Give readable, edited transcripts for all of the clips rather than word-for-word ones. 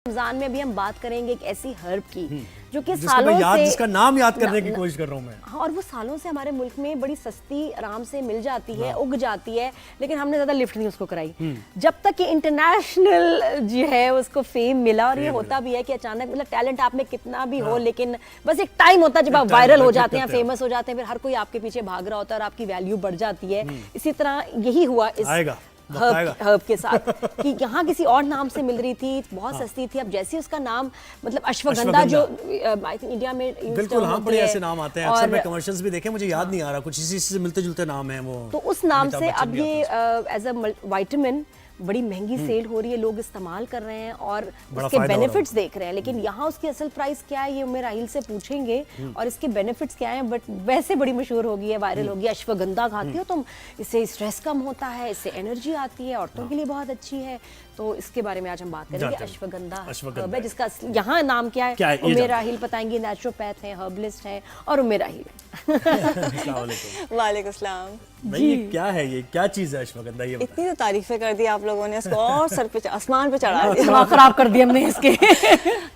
रमजान में अभी हम बात करेंगे एक ऐसी हर्ब की जो कि सालों से जिसका नाम याद करने की कोशिश कर रहा हूं मैं। हाँ, और वो सालों से हमारे मुल्क में बड़ी सस्ती आराम से मिल जाती है, उग जाती है, लेकिन हमने ज्यादा लिफ्ट नहीं उसको कराई। जब तक कि इंटरनेशनल जो है उसको फेम मिला, और ये होता भी है कि अचानक मतलब टैलेंट आप में कितना भी हो, लेकिन बस एक टाइम होता है जब आप वायरल हो जाते हैं, फेमस हो जाते हैं, फिर हर कोई आपके पीछे भाग रहा होता है और आपकी वैल्यू बढ़ जाती है। इसी तरह यही हुआ इस हर्ब के साथ कि यहाँ किसी और नाम से मिल रही थी, बहुत सस्ती थी। अब जैसे उसका नाम मतलब अश्वगंधा जो आई थिंक इंडिया में बिल्कुल, हाँ, बड़े ऐसे नाम आते हैं, अक्सर मैं कमर्शियल्स भी देखे, मुझे याद नहीं आ रहा, कुछ इसी से मिलते जुलते नाम है वो। तो उस नाम से अब ये एज अ विटामिन बड़ी महंगी सेल हो रही है, लोग इस्तेमाल कर रहे हैं और उसके बेनिफिट्स देख रहे हैं। लेकिन यहाँ उसकी असल प्राइस क्या है ये उमेर राहिल से पूछेंगे, और इसके बेनिफिट्स क्या हैं। बट वैसे बड़ी मशहूर होगी है, वायरल होगी। अश्वगंधा खाती हो तुम, इससे स्ट्रेस कम होता है, इससे एनर्जी आती है, औरतों के लिए बहुत अच्छी है। तो इसके बारे में आज हम बात करेंगे। अश्वगंधा जिसका यहाँ नाम क्या है उमेर राहिल बताएंगे। नेचुरोपैथ हैं, हर्बलिस्ट हैं, और उमेर राहिल वालेकुम सलाम। ये क्या है, ये क्या चीज है अश्वगंधा? ये इतनी तो तारीफें कर दी आप लोगों ने, इसको और सर पे आसमान पे चढ़ा दिया, दिमाग खराब कर दिया हमने इसके।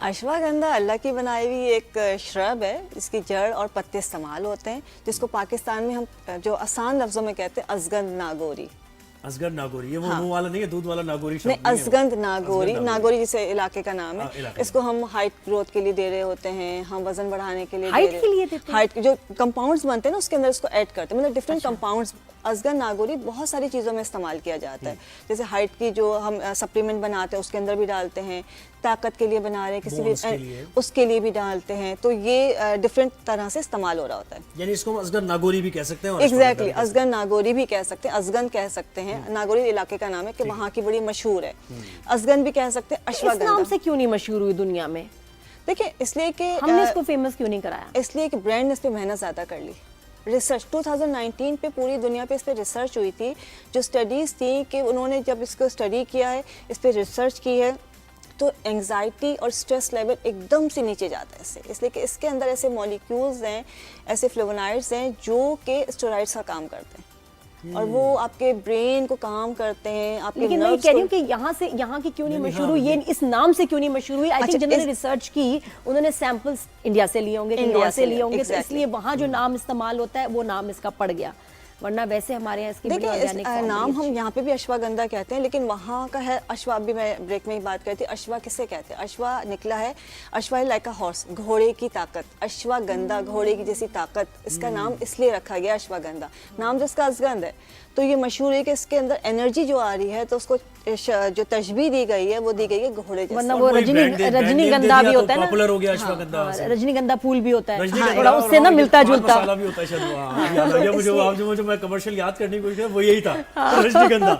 अश्वगंधा अल्लाह की बनाई हुई एक श्रब है, इसकी जड़ और पत्ते इस्तेमाल होते हैं, जिसको पाकिस्तान में हम जो आसान लफ्जों में कहते हैं अजगंध नागोरी। असगंध नागोरी, ये वो मुंह वाला नहीं है, दूध वाला नागोरी नहीं, असगंध नागोरी। नागोरी जिसे इलाके का नाम है। इसको हम हाइट ग्रोथ के लिए दे रहे होते हैं, हम वजन बढ़ाने के लिए हाइट के लिए देते हैं। हाइट जो कंपाउंड्स बनते हैं ना उसके अंदर इसको ऐड करते हैं, मतलब डिफरेंट कंपाउंड्स। असगंध नागोरी बहुत सारी चीज़ों में इस्तेमाल किया जाता है, जैसे हाइट की जो हम सप्लीमेंट बनाते हैं उसके अंदर भी डालते हैं, ताकत के लिए बना रहे हैं किसी भी उसके लिए भी डालते हैं। तो ये डिफरेंट तरह से इस्तेमाल हो रहा होता है। यानी इसको हम असगंध नागोरी भी कह सकते हैं। एग्जैक्टली, असगंध नागोरी भी कह सकते हैं, असगंध कह सकते हैं। नागोरी इलाके का नाम है कि वहाँ की बड़ी मशहूर है। असगंध भी कह सकते हैं। अश्वगंधा इस नाम से क्यों नहीं मशहूर हुई दुनिया में? देखिए, इसलिए कि हमने इसको फेमस क्यों नहीं कराया? इसलिए कि ब्रांड ने इस पे मेहनत ज़्यादा कर ली। रिसर्च 2019 पे पूरी दुनिया पे इस पे रिसर्च हुई थी, जो स्टडीज़ थी कि उन्होंने जब इसको स्टडी किया है, इस पे रिसर्च की है, तो एंजाइटी और स्ट्रेस लेवल एकदम से नीचे जाता है इससे, इसलिए कि इसके अंदर ऐसे मॉलिक्यूल्स हैं, ऐसे फ्लेवोनॉइड्स हैं जो कि स्टेरॉइड्स का काम करते हैं, और वो आपके ब्रेन को काम करते हैं, आपके लेकिन मैं कह रही हूँ कि यहाँ की क्यों नहीं मशहूर हुई, ये इस नाम से क्यों नहीं मशहूर हुई? आई थिंक जिन्होंने रिसर्च की उन्होंने सैंपल्स इंडिया से लिए होंगे, इंडिया से लिए होंगे, तो इसलिए वहाँ जो नाम इस्तेमाल होता है वो नाम इसका पड़ गया। वरना वैसे हमारे यहाँ इसकी बड़ी ऑर्गेनिक नाम हम यहाँ पे भी अश्वगंधा कहते हैं, लेकिन वहाँ का है अश्वा। भी मैं ब्रेक में ही बात करती हूँ, अश्वा किसे कहते हैं? अश्वा निकला है, अश्वा लाइक अ हॉर्स, घोड़े की ताकत। अश्वगंधा घोड़े की जैसी ताकत, इसका नाम इसलिए रखा गया अश्वगंधा। नाम जिसका असगंध है, तो ये मशहूर है कि इसके अंदर एनर्जी जो आ रही है, तो उसको जो तशबीह दी गई है वो दी गई है घोड़े जैसे। वरना वो रजनीगंधा भी होता है ना, पॉपुलर हो गया अश्वगंधा। रजनीगंधा फूल भी होता है, थोड़ा उससे ना मिलता जुलता भी होता है शायद। मुझे मैं कमर्शियल याद करने की कोशिश, वो यही था रजनीगंधा।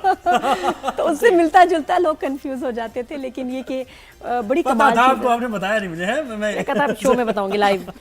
तो उससे मिलता जुलता, लोग कंफ्यूज हो जाते थे। लेकिन ये कि बड़ी कमाल आपको आपने बताया नहीं मुझे, मैं शो में बताऊंगी लाइव।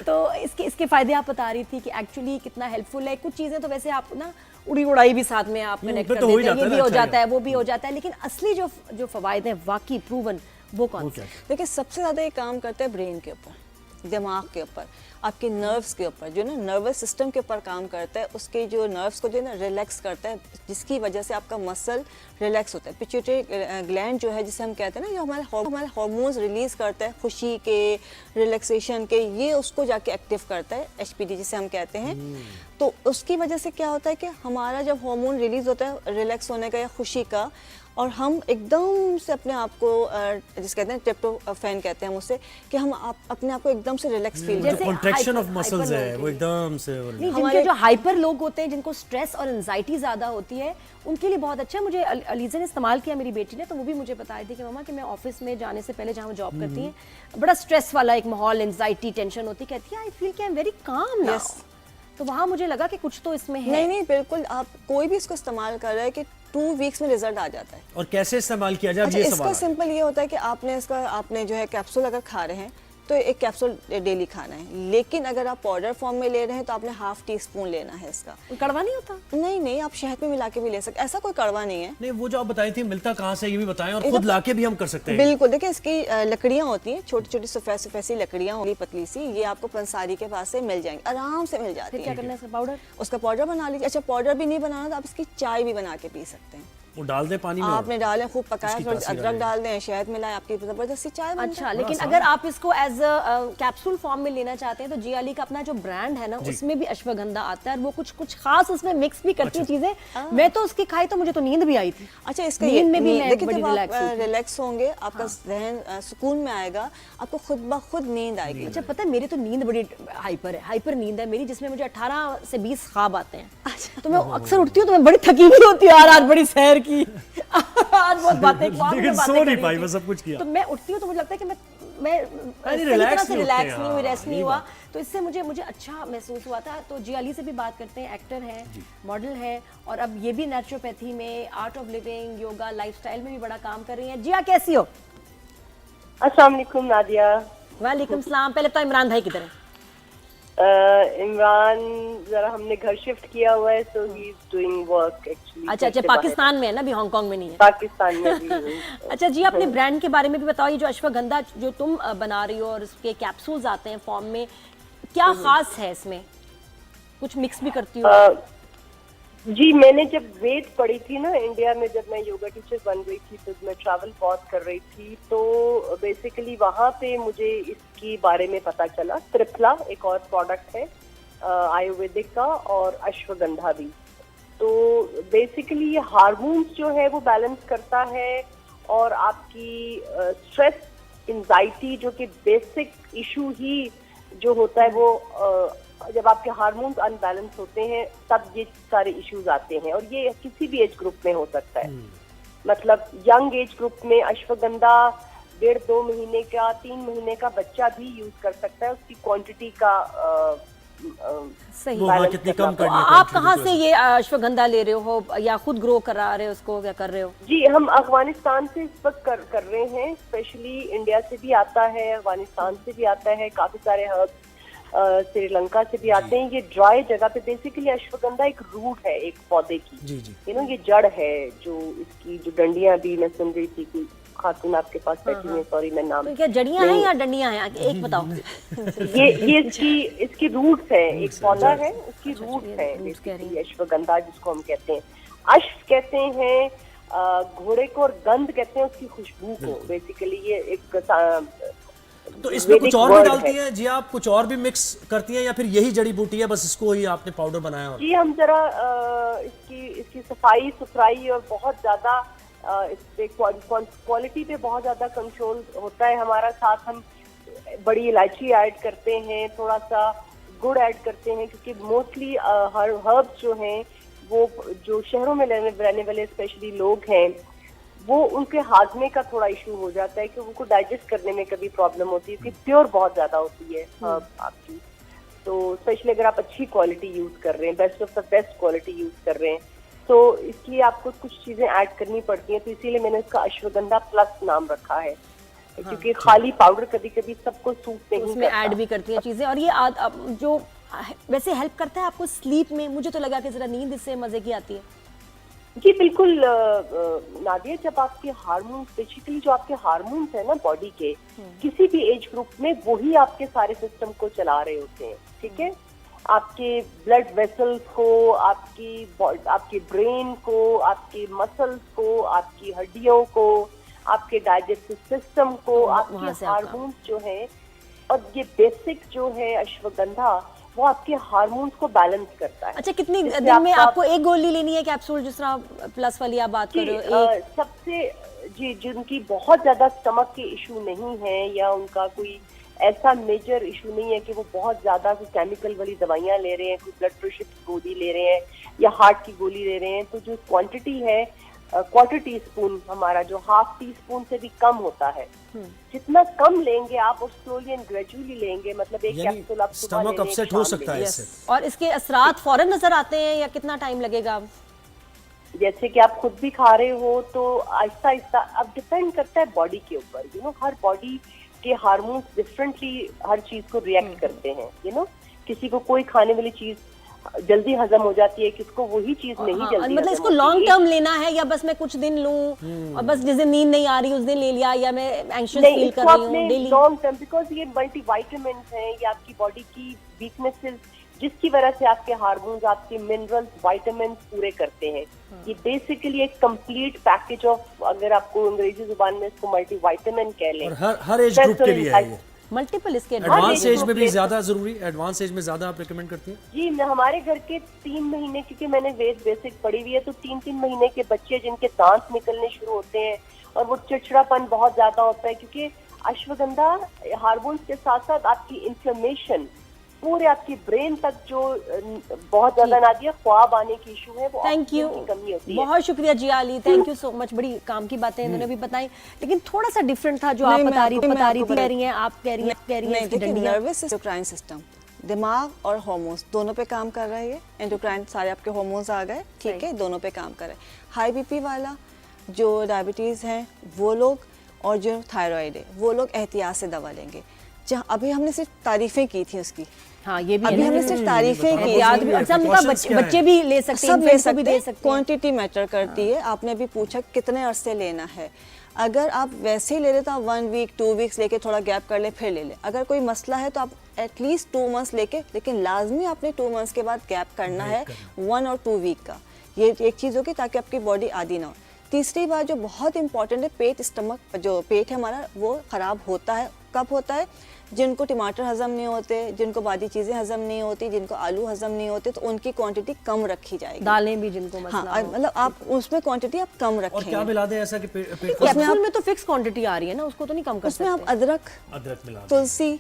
तो इसके फायदे आप बता रही थी कि एक्चुअली कितना हेल्पफुल है। कुछ चीजें तो वैसे आप ना उड़ी उड़ाई भी साथ में आप कनेक्ट कर देते हैं, ये भी हो जाता है, वो भी हो जाता है, लेकिन असली जो फवायद हैं वाकई प्रूवन, वो कौन से? देखिए, सबसे ज्यादा ये काम करता है ब्रेन के ऊपर, दिमाग के ऊपर, आपके नर्व्स के ऊपर, जो ना नर्वस सिस्टम के ऊपर काम करता है। उसके जो नर्व्स को जो ना रिलैक्स करता है, जिसकी वजह से आपका मसल रिलैक्स होता है। पिट्यूटरी ग्लैंड जो है, जिसे हम कहते हैं ना, जो हमारे हार्मोन्स रिलीज करता है खुशी के, रिलैक्सेशन के, ये उसको जाके एक्टिव करता है, HPD जिसे हम कहते हैं। तो उसकी वजह से क्या होता है कि हमारा जब हार्मोन रिलीज होता है रिलैक्स होने का या खुशी का, और हम एकदम से अपने आप को जिसे कहते हैं ट्रिप्टोफैन कहते हैं हम उसे, कि हम अपने आप को एकदम से रिलैक्स फील करते हैं। कॉन्ट्रैक्शन ऑफ मसल्स है वो एकदम से। जिनके जो हाइपर लोग होते हैं, जिनको स्ट्रेस और एंजाइटी ज्यादा होती है, उनके लिए बहुत अच्छा है। मुझे अलीज़ा ने इस्तेमाल किया, मेरी बेटी ने, तो वो भी मुझे बताई थी कि मम्मा कि मैं ऑफिस में जाने से पहले, जहाँ वो जॉब करती हैं, बड़ा स्ट्रेस वाला एक माहौल, एंजाइटी, टेंशन होती, कहती है आई फील कि I am very calm now. तो वहाँ मुझे लगा कि कुछ तो इसमें है। नहीं, बिल्कुल, आप कोई भी इसको इस्तेमाल कर रहे हैं कि 2 वीक्स में रिजल्ट आ जाता है। और कैसे इस्तेमाल किया जाए? अच्छा, इसका सिंपल ये होता है कि आपने जो है कैप्सूल अगर खा रहे हैं तो एक कैप्सूल डेली खाना है, लेकिन अगर आप पाउडर फॉर्म में ले रहे हैं तो आपने ½ टीस्पून लेना है इसका। कड़वा नहीं होता? नहीं, आप शहद में मिला के भी ले सकते, ऐसा कोई कड़वा नहीं है। नहीं, वो जो आप बताई थी मिलता कहाँ से, ये भी बताएं, और खुद लाके भी हम कर सकते हैं। बिल्कुल, देखिए, इसकी लकड़ियाँ होती हैं, छोटी छोटी सफेद लकड़ियाँ होंगी, पतली सी, ये आपको पंसारी के पास से मिल जाएंगी, आराम से मिल जाती है। क्या करना है? पाउडर, उसका पाउडर बना लीजिए। अच्छा, पाउडर भी नहीं बनाना तो आप इसकी चाय भी बना के पी सकते हैं। वो डाल दें पानी में आपने डालें, खूब पकाया, उसकी थोड़ी तासीर अदरक आएगी। डाल दें, शहद मिलाएं, आपकी जबरदस्ती चाय बन अच्छा, जाए। लेकिन आसान अगर आप इसको एज अ कैप्सूल फॉर्म में लेना चाहते हैं तो जियाली का अपना जो ब्रांड है ना उसमें भी अश्वगंधा आता है और वो कुछ कुछ खास उसमें मिक्स भी करती है चीजें। मैं तो उसकी खाई तो मुझे तो नींद भी आई थी। अच्छा, इसका नींद में भी मैं देखिए, बड़ी जब रिलैक्स आप हुई थी। रिलैक्स होंगे, आपका जहन सुकून में आएगा, आपको खुद ब खुद नींद आएगी। अच्छा, पता है मेरी तो नींद बड़ी हाइपर नींद है मेरी, जिसमें मुझे 18 से 20 ख्वाब आते हैं। तो मैं अक्सर उठती हूँ तो मैं बड़ी थकी हुई होती हूँ, यार आज बड़ी सैर की आज बहुत बातें ख्वाब में लेकिन बातें सो कर नहीं रही पाई, थी। मैं सब कुछ किया। तो मैं उठती हूँ तो मुझे लगता है कि मैं सही relax तरह से नहीं रिलैक्स होते, नहीं हुई, हाँ, रेस्ट नहीं यही हुआ। बात। तो इससे मुझे अच्छा महसूस हुआ था। तो जियाली से भी बात करते हैं, एक्टर हैं, मॉडल हैं और अब ये भी नेचुरोपैथी में, art of living, yoga, lifestyle में भी बड़ा काम कर रही हैं। जिया कैसी हो? अस्सलाम वालेकुम नादिया। वालेकुम सलाम। पहले तो इमरान भाई की तरह। इमरान जरा हमने घर शिफ्ट किया हुआ है, so he is doing work actually. अच्छा, पाकिस्तान में है ना, अभी हांगकांग में नहीं है। पाकिस्तान में भी हूँ। अच्छा जी, अपने ब्रांड के बारे में भी बताओ। ये जो अश्वगंधा जो तुम बना रही हो और उसके कैप्सूल्स आते हैं फॉर्म में, क्या खास है इसमें? कुछ मिक्स भी करती हो? जी, मैंने जब वेद पढ़ी थी ना इंडिया में, जब मैं योगा टीचर बन रही थी तो मैं ट्रैवल बहुत कर रही थी, तो बेसिकली वहाँ पे मुझे इसके बारे में पता चला। त्रिफला एक और प्रोडक्ट है आयुर्वेदिक का, और अश्वगंधा भी। तो बेसिकली ये हार्मोन्स जो है वो बैलेंस करता है, और आपकी स्ट्रेस, एंजाइटी जो कि बेसिक इशू ही जो होता है वो जब आपके हार्मोन्स अनबैलेंस होते हैं तब ये सारे इश्यूज आते हैं। और ये किसी भी एज ग्रुप में हो सकता है। मतलब यंग एज ग्रुप में अश्वगंधा 1.5-2 महीने का, 3 महीने का बच्चा भी यूज कर सकता है। उसकी क्वांटिटी का सही। वो हाँ, कितनी कम तो करनी है आप quantity कहाँ तो से ये अश्वगंधा ले रहे हो या खुद ग्रो करा रहे हो उसको, क्या कर रहे हो? जी, हम अफगानिस्तान से इस वक्त कर रहे हैं। स्पेशली इंडिया से भी आता है, अफगानिस्तान से भी आता है, काफी सारे हर्ब्स श्रीलंका से भी आते हैं। ये ड्राई जगह पे बेसिकली अश्वगंधा एक रूट है एक पौधे की। जी जी। ये जड़ है, जो इसकी जो डंडियां भी मैं सुन रही थी कि खातून आपके पास बैठी है, सॉरी मैं नाम। तो क्या जड़ियां हैं या डंडियां हैं? एक बताओ। ये इसकी रूट्स है, एक पौधा है, उसकी रूट्स है roots कह रही basically अश्वगंधा, जिसको हम कहते हैं। अश्व कहते हैं घोड़े को, और गंध कहते हैं उसकी खुशबू को। बेसिकली ये एक तो इसमें कुछ वैदिक और भी word डालती है। हैं जी? आप कुछ और भी मिक्स करती हैं या फिर यही जड़ी बूटी है, बस इसको ही आपने पाउडर बनाया? और जी, हम जरा इसकी सफाई सुथराई और बहुत ज्यादा क्वालिटी पे बहुत ज्यादा कंट्रोल होता है हमारा। साथ हम बड़ी इलायची ऐड करते हैं, थोड़ा सा गुड़ ऐड करते हैं, क्योंकि मोस्टली हर्ब्स जो हैं वो जो शहरों में रहने वाले स्पेशली लोग हैं, वो उनके हाजमे का थोड़ा इशू हो जाता है कि उनको डाइजेस्ट करने में कभी प्रॉब्लम होती है, क्योंकि प्योर बहुत ज्यादा होती है आपकी। तो स्पेशली अगर आप अच्छी क्वालिटी यूज कर रहे हैं, best of the best quality use कर रहे हैं, तो इसलिए आपको कुछ चीजें ऐड करनी पड़ती हैं। तो इसीलिए मैंने इसका अश्वगंधा प्लस नाम रखा है, क्योंकि खाली पाउडर कभी कभी सबको सूट नहीं उसमें करता। ऐड भी करती हैं चीजें। और ये जो वैसे हेल्प करता है आपको स्लीप में? मुझे तो लगा कि जरा नींद इससे मजे की आती है। जी बिल्कुल नादिया, जब आपके हार्मोन्स, बेसिकली जो आपके हार्मोन्स है ना बॉडी के, किसी भी एज ग्रुप में वही आपके सारे सिस्टम को चला रहे होते हैं। ठीक है, आपके ब्लड वेसल्स को, आपके ब्रेन को, आपके मसल्स को, आपकी हड्डियों को, आपके डाइजेस्टिव सिस्टम को, आपके हार्मोन्स जो है, और ये बेसिक जो है अश्वगंधा वो आपके हार्मोन्स को बैलेंस करता है। अच्छा, कितनी दिन में आपको एक गोली लेनी है कैप्सूल, जिस तरह प्लस वाली आप बात कर रहे हो? सबसे जी, जिनकी बहुत ज्यादा स्टमक के इशू नहीं है या उनका कोई ऐसा मेजर इशू नहीं है कि वो बहुत ज्यादा कोई केमिकल वाली दवाइयां ले रहे हैं, कोई ब्लड प्रेशर की गोली ले रहे हैं या हार्ट की गोली ले रहे हैं, तो जो क्वांटिटी है 1/4 टीस्पून, हमारा जो 1/2 टीस्पून से भी कम होता है, जितना कम लेंगे आप और स्लोली एंड ग्रेजुअली लेंगे, मतलब एक कैप्सूल आप सुबह स्टमक अपसेट हो सकता है इससे। और इसके असरात फौरन नजर आते हैं या कितना टाइम लगेगा? जैसे कि आप खुद भी खा रहे हो तो आहिस्ता आहिस्ता, अब डिपेंड करता है बॉडी के ऊपर। हर बॉडी के हार्मोन्स डिफरेंटली हर चीज को रिएक्ट करते हैं। किसी को कोई खाने वाली चीज जल्दी हजम हो जाती है, किसको वही चीज नहीं जल्दी। मतलब इसको लॉन्ग टर्म लेना है या बस मैं कुछ दिन लूं और बस जिस दिन नींद नहीं आ रही उस दिन ले लिया, या मैं एंग्शियस फील कर रही हूं डेली? लॉन्ग टर्म, बिकॉज ये मल्टीविटामिन्स हैं, ये आपकी बॉडी की वीकनेसेस जिसकी वजह से आपके हार्मोन्स, आपके मिनरल्स, विटामिन पूरे करते हैं। ये बेसिकली एक कंप्लीट पैकेज ऑफ, अगर आपको अंग्रेजी जुबान में इसको मल्टीविटामिन कह लें। और हर एज ग्रुप के लिए है ये। मल्टीपल इसके एडवांस एज age में भी group ज्यादा जरूरी, एडवांस एज में ज्यादा आप रिकमेंड करती हैं? जी, हमारे घर के 3 महीने, क्योंकि मैंने वेद बेसिक पढ़ी हुई है, तो 3-3 महीने के बच्चे जिनके दांत निकलने शुरू होते हैं और वो चिड़चिड़ापन बहुत ज्यादा होता है, क्योंकि अश्वगंधा हार्मोन्स के साथ साथ आपकी इन्फ्लेमेशन पूरे आपकी ब्रेन तक जो बहुत ज्यादा नादिया ख्वाब आने की इशू है, वो थैंक यू, ऑक्सीजन की कमी होती है। बहुत शुक्रिया Zia Ali, thank you so much. बड़ी काम की बातें इन्होंने भी बताई, लेकिन थोड़ा सा डिफरेंट था जो आप नहीं, बता रही मैं आपको थी, कह रही हैं आप, कह रही हैं इसकी डंडियां। नर्वस एंडोक्राइन सिस्टम, दिमाग और हार्मोन्स दोनों पे काम कर रहे हैं। एंडोक्राइन सारे आपके हार्मोन्स आ गए, ठीक है, दोनों पे काम कर रहे हैं। हाई बीपी वाला, जो डायबिटीज है वो लोग, और जो थायराइड है वो लोग एहतियात से दवा लेंगे। जहाँ अभी हमने सिर्फ तारीफें की थी उसकी, हाँ ये भी अभी हमने सिर्फ तारीफें की, याद भी, अच्छा हमने कहा बच्चे भी ले सकते हैं, सब ले infants को भी सकते दे हैं, सकते हैं। क्वांटिटी मैटर करती है। आपने भी पूछा कितने अरसे लेना है, अगर आप वैसे ही ले रहे तो आप 1 वीक 2 वीक्स लेके थोड़ा गैप कर ले फिर ले ले। अगर कोई मसला है तो आप एटलीस्ट 2 मंथ्स लेके, लेकिन लाजमी आपने 2 मंथ्स के बाद गैप करना है 1 और 2 वीक का। ये एक चीज़ होगी ताकि आपकी बॉडी आदी ना हो। तीसरी बात जो बहुत इंपॉर्टेंट है, पेट, स्टमक, जो पेट है हमारा वो ख़राब होता है। कब होता है? जिनको टमाटर हजम नहीं होते, जिनको बाकी चीज़ें हजम नहीं होती, जिनको आलू हजम नहीं होते, तो उनकी क्वांटिटी कम रखी जाएगी। दालें भी जिनको मसला हाँ, हो। मतलब आप उसमें क्वांटिटी आप कम और रखेंगे। क्या मिला दें ऐसा कि पेट कैप्सूल में तो फिक्स क्वांटिटी आ रही है ना, उसको तो नहीं कम कर उसमें आप सकते। अदरक, अदरक मिला दें। तुलसी,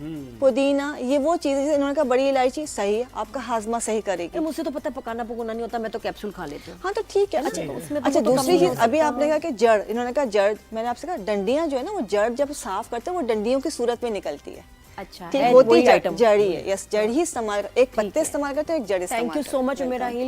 पुदीना, ये वो चीज़ें, जैसे इन्होंने कहा बड़ी इलायची सही है, आपका हाजमा सही करेगी। तो मुझसे तो पता पकाना पकाना नहीं होता, मैं तो कैप्सूल खा लेती हूँ। हाँ तो ठीक है। अच्छा, उसमें तो अच्छा वो तो कम दूसरी नहीं चीज़ हो अभी आपने कहा कि जड़, इन्होंने कहा जड़, मैंने आपसे कहा डंडियाँ जो है ना, वो जड़ जब साफ करते हैं वो डंडियों की सूरत में निकलती है। अच्छा ठीक, है, होती वही जड़ आइटम। जड़ ही है। यस, जड़ ही इस्तेमाल, एक पत्ते इस्तेमाल करते हैं, एक जड़ इस्तेमाल थैंक यू करते सो हैं। मच उमेरा हिल।